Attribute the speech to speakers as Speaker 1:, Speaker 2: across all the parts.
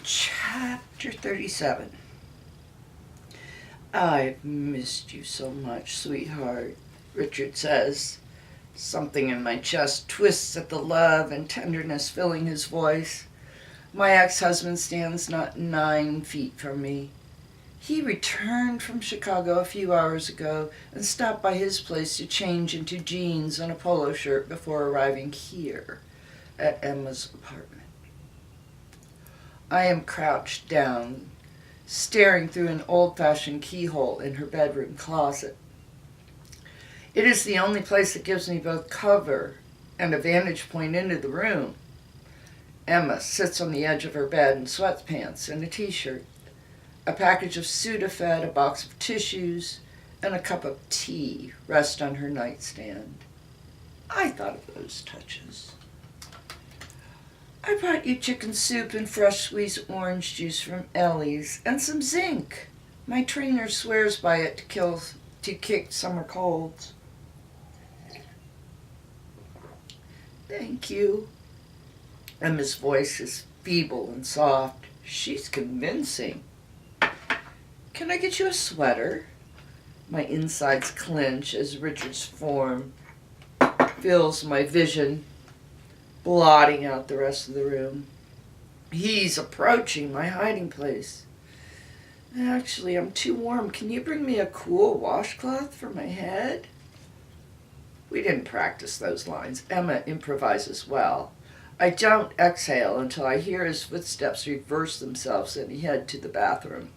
Speaker 1: Chapter 37. I've missed you so much, sweetheart, Richard says. Something in my chest twists at the love and tenderness filling his voice. My ex-husband stands not 9 feet from me. He returned from Chicago a few hours ago and stopped by his place to change into jeans and a polo shirt before arriving here at Emma's apartment. I am crouched down, staring through an old-fashioned keyhole in her bedroom closet. It is the only place that gives me both cover and a vantage point into the room. Emma sits on the edge of her bed in sweatpants and a t-shirt. A package of Sudafed, a box of tissues, and a cup of tea rest on her nightstand. I thought of those touches. I brought you chicken soup and fresh squeezed orange juice from Ellie's and some zinc. My trainer swears by it to kick summer colds. Thank you. Emma's voice is feeble and soft. She's convincing. Can I get you a sweater? My insides clench as Richard's form fills my vision, blotting out the rest of the room. He's approaching my hiding place. Actually, I'm too warm. Can you bring me a cool washcloth for my head? We didn't practice those lines. Emma improvises well. I don't exhale until I hear his footsteps reverse themselves and he head to the bathroom.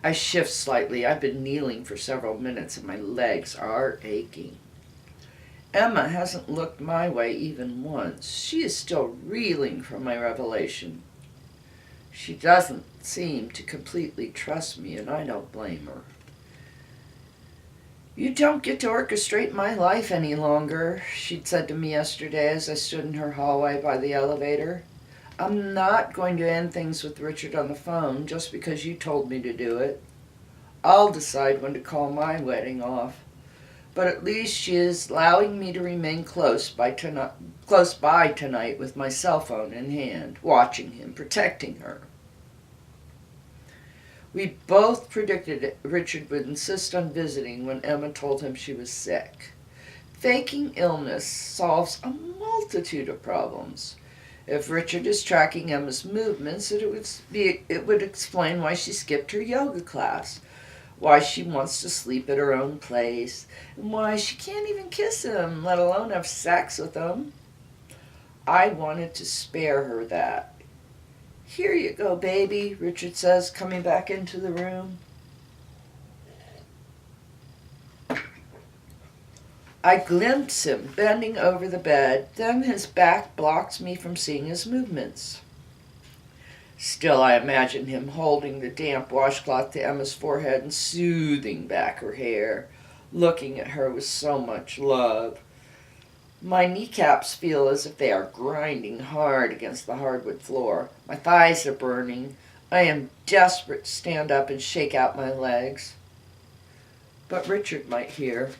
Speaker 1: I shift slightly. I've been kneeling for several minutes and my legs are aching. Emma hasn't looked my way even once. She is still reeling from my revelation. She doesn't seem to completely trust me, and I don't blame her. You don't get to orchestrate my life any longer, she'd said to me yesterday as I stood in her hallway by the elevator. I'm not going to end things with Richard on the phone just because you told me to do it. I'll decide when to call my wedding off. But at least she is allowing me to remain close by tonight with my cell phone in hand, watching him, protecting her. We both predicted Richard would insist on visiting when Emma told him she was sick. Faking illness solves a multitude of problems. If Richard is tracking Emma's movements, it would explain why she skipped her yoga class, why she wants to sleep at her own place, and why she can't even kiss him, let alone have sex with him. I wanted to spare her that. Here you go, baby, Richard says, coming back into the room. I glimpse him bending over the bed, then his back blocks me from seeing his movements. Still, I imagine him holding the damp washcloth to Emma's forehead and soothing back her hair, looking at her with so much love. My kneecaps feel as if they are grinding hard against the hardwood floor. My thighs are burning. I am desperate to stand up and shake out my legs. But Richard might hear.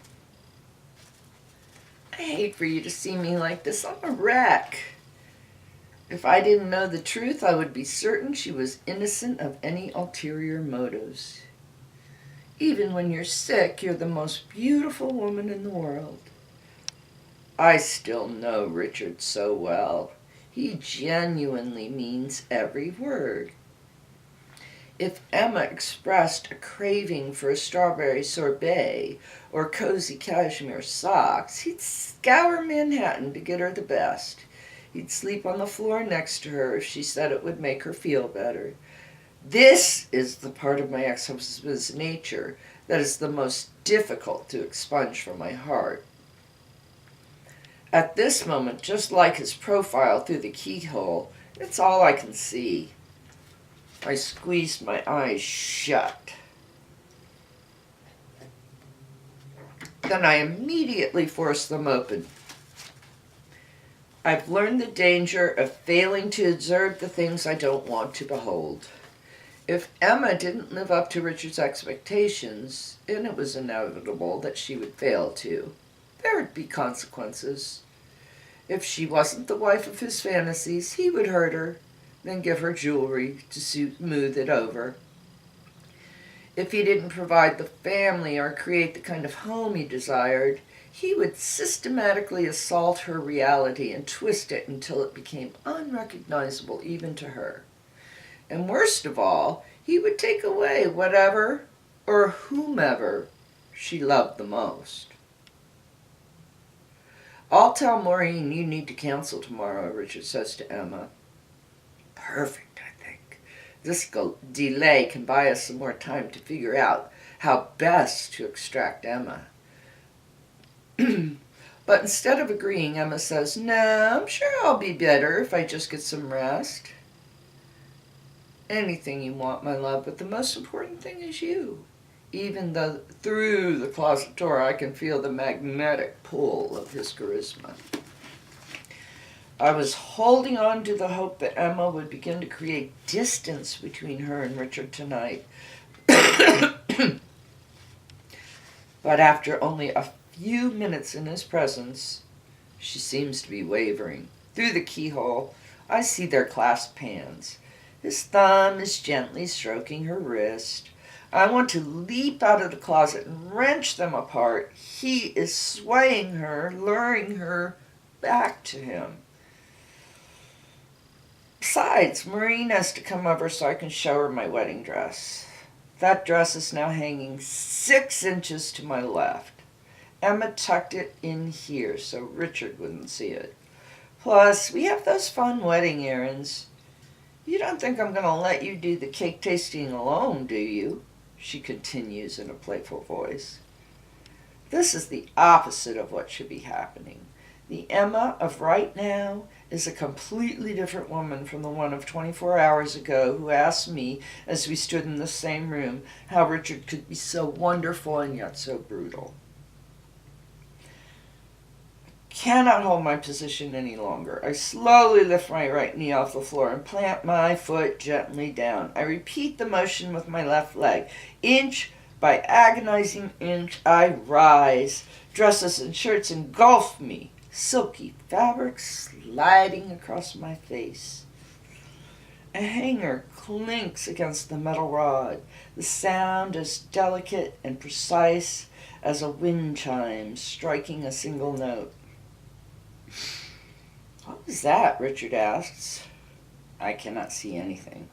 Speaker 1: I hate for you to see me like this. I'm a wreck. If I didn't know the truth, I would be certain she was innocent of any ulterior motives. Even when you're sick, you're the most beautiful woman in the world. I still know Richard so well. He genuinely means every word. If Emma expressed a craving for a strawberry sorbet or cozy cashmere socks, he'd scour Manhattan to get her the best. He'd sleep on the floor next to her if she said it would make her feel better. This is the part of my ex-husband's nature that is the most difficult to expunge from my heart. At this moment, just like his profile through the keyhole, it's all I can see. I squeezed my eyes shut. Then I immediately forced them open. I've learned the danger of failing to observe the things I don't want to behold. If Emma didn't live up to Richard's expectations, and it was inevitable that she would fail to, there would be consequences. If she wasn't the wife of his fantasies, he would hurt her. then give her jewelry to smooth it over. If he didn't provide the family or create the kind of home he desired, he would systematically assault her reality and twist it until it became unrecognizable even to her. And worst of all, he would take away whatever or whomever she loved the most. "I'll tell Maureen you need to cancel tomorrow," Richard says to Emma. "Perfect, I think. This delay can buy us some more time to figure out how best to extract Emma." But instead of agreeing, Emma says, "No, I'm sure I'll be better if I just get some rest." "Anything you want, my love, but the most important thing is you. Even though through the closet door I can feel the magnetic pull of his charisma." I was holding on to the hope that Emma would begin to create distance between her and Richard tonight. But after only a few minutes in his presence, she seems to be wavering. Through the keyhole, I see their clasped hands. His thumb is gently stroking her wrist. I want to leap out of the closet and wrench them apart. He is swaying her, luring her back to him. Besides, Maureen has to come over so I can show her my wedding dress. That dress is now hanging 6 inches to my left. Emma tucked it in here so Richard wouldn't see it. Plus, we have those fun wedding errands. You don't think I'm going to let you do the cake tasting alone, do you?" she continues in a playful voice. This is the opposite of what should be happening. The Emma of right now is a completely different woman from the one of 24 hours ago who asked me, as we stood in the same room, how Richard could be so wonderful and yet so brutal. Cannot hold my position any longer. I slowly lift my right knee off the floor and plant my foot gently down. I repeat the motion with my left leg. Inch by agonizing inch, I rise. Dresses and shirts engulf me. Silky fabric sliding across my face. A hanger clinks against the metal rod. The sound is delicate and precise as a wind chime striking a single note. "What was that?" Richard asks. I cannot see anything.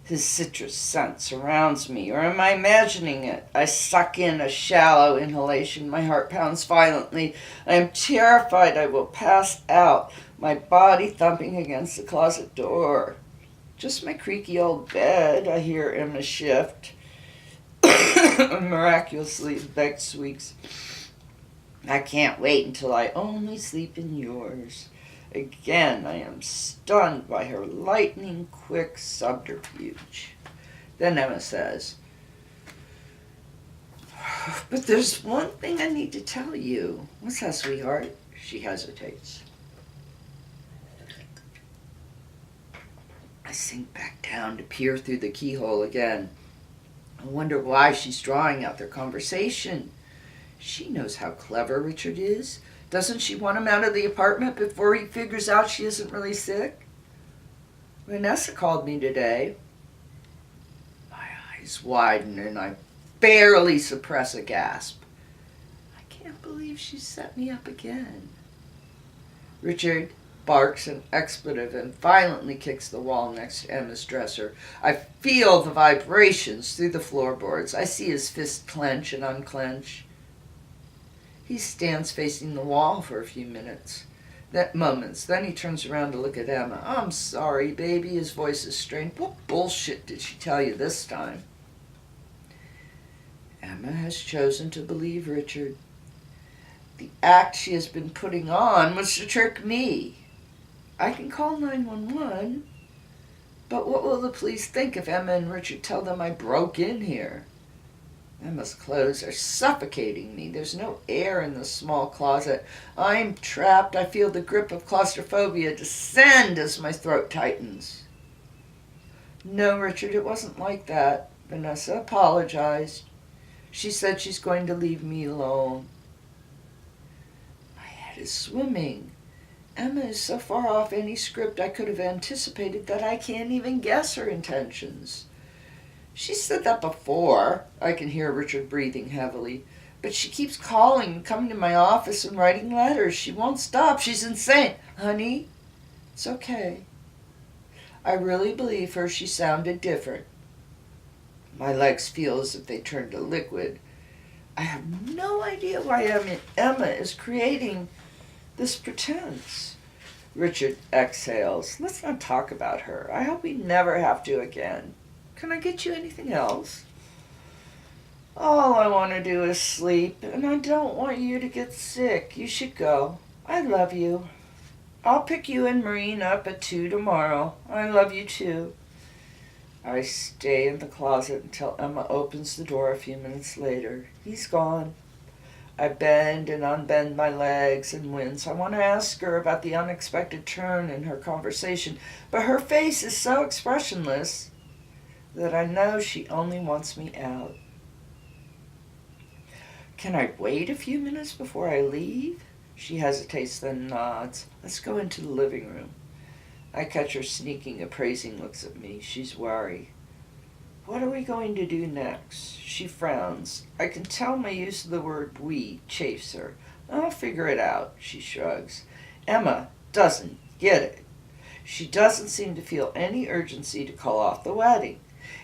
Speaker 1: His citrus scent surrounds me, or am I imagining it? I suck in a shallow inhalation. My heart pounds violently. I am terrified I will pass out, my body thumping against the closet door. Just my creaky old bed, I hear Emma shift. Miraculously, Beck squeaks. "I can't wait until I only sleep in yours." Again, I am stunned by her lightning-quick subterfuge. Then Emma says, "But there's one thing I need to tell you." "What's that, sweetheart?" She hesitates. I sink back down to peer through the keyhole again. I wonder why she's drawing out their conversation. She knows how clever Richard is. Doesn't she want him out of the apartment before he figures out she isn't really sick? Vanessa called me today. My eyes widen and I barely suppress a gasp. I can't believe she set me up again. Richard barks an expletive and violently kicks the wall next to Emma's dresser. I feel the vibrations through the floorboards. I see his fist clench and unclench. He stands facing the wall for a few minutes. Then he turns around to look at Emma. "I'm sorry, baby." His voice is strained. "What bullshit did she tell you this time?" Emma has chosen to believe Richard. The act she has been putting on was to trick me. I can call 911, but what will the police think if Emma and Richard tell them I broke in here? Emma's clothes are suffocating me. There's no air in the small closet. I'm trapped. I feel the grip of claustrophobia descend as my throat tightens. "No, Richard, it wasn't like that." Vanessa apologized. She said she's going to leave me alone. My head is swimming. Emma is so far off any script I could have anticipated that I can't even guess her intentions. She said that before. I can hear Richard breathing heavily. But she keeps calling and coming to my office and writing letters. She won't stop. She's insane. Honey, it's okay. I really believe her. She sounded different. My legs feel as if they turned to liquid. I have no idea why Emma is creating this pretense. Richard exhales. Let's not talk about her. I hope we never have to again. Can I get you anything else? All I want to do is sleep, and I don't want you to get sick. You should go. I love you. I'll pick you and Maureen up at 2 tomorrow. I love you too. I stay in the closet until Emma opens the door a few minutes later. He's gone. I bend and unbend my legs and wince. I want to ask her about the unexpected turn in her conversation, but her face is so expressionless that I know she only wants me out. Can I wait a few minutes before I leave? She hesitates, then nods. Let's go into the living room. I catch her sneaking, appraising looks at me. She's wary. What are we going to do next? She frowns. I can tell my use of the word we chafes her. I'll figure it out, she shrugs. Emma doesn't get it. She doesn't seem to feel any urgency to call off the wedding.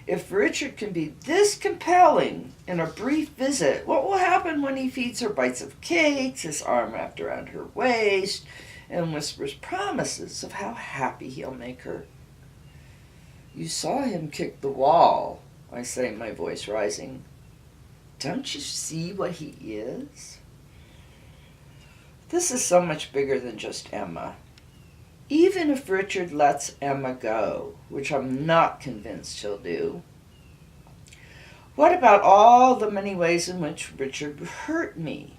Speaker 1: If Richard can be this compelling in a brief visit, what will happen when he feeds her bites of cakes, his arm wrapped around her waist, and whispers promises of how happy he'll make her? You saw him kick the wall, I say, my voice rising. Don't you see what he is? This is so much bigger than just Emma. Even if Richard lets Emma go, which I'm not convinced he'll do, what about all the many ways in which Richard hurt me?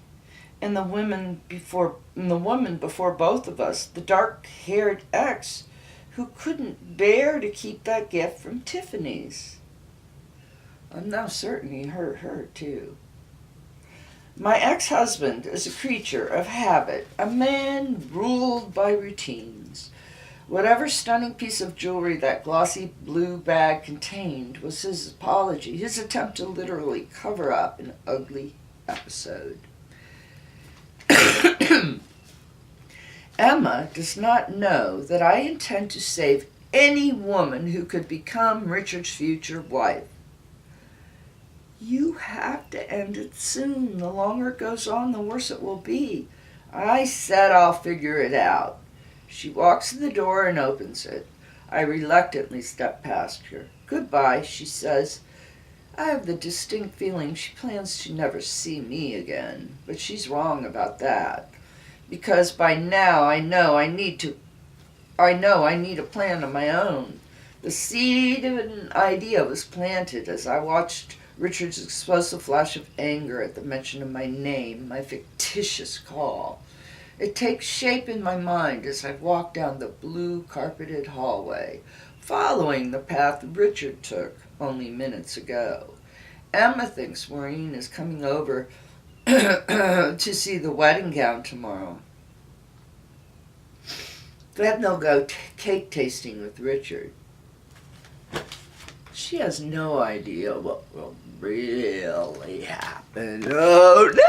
Speaker 1: And the woman before both of us, the dark-haired ex who couldn't bear to keep that gift from Tiffany's. I'm now certain he hurt her too. My ex-husband is a creature of habit, a man ruled by routines. Whatever stunning piece of jewelry that glossy blue bag contained was his apology, his attempt to literally cover up an ugly episode. Emma does not know that I intend to save any woman who could become Richard's future wife. You have to end it soon. The longer it goes on, the worse it will be. I said I'll figure it out. She walks to the door and opens it. I reluctantly step past her. Goodbye, she says. I have the distinct feeling she plans to never see me again, but she's wrong about that. Because by now I know I need a plan of my own. The seed of an idea was planted as I watched Richard's explosive flash of anger at the mention of my name, my fictitious call. It takes shape in my mind as I walk down the blue-carpeted hallway, following the path Richard took only minutes ago. Emma thinks Maureen is coming over to see the wedding gown tomorrow. Then they'll go cake tasting with Richard. She has no idea what will really happen. Oh no!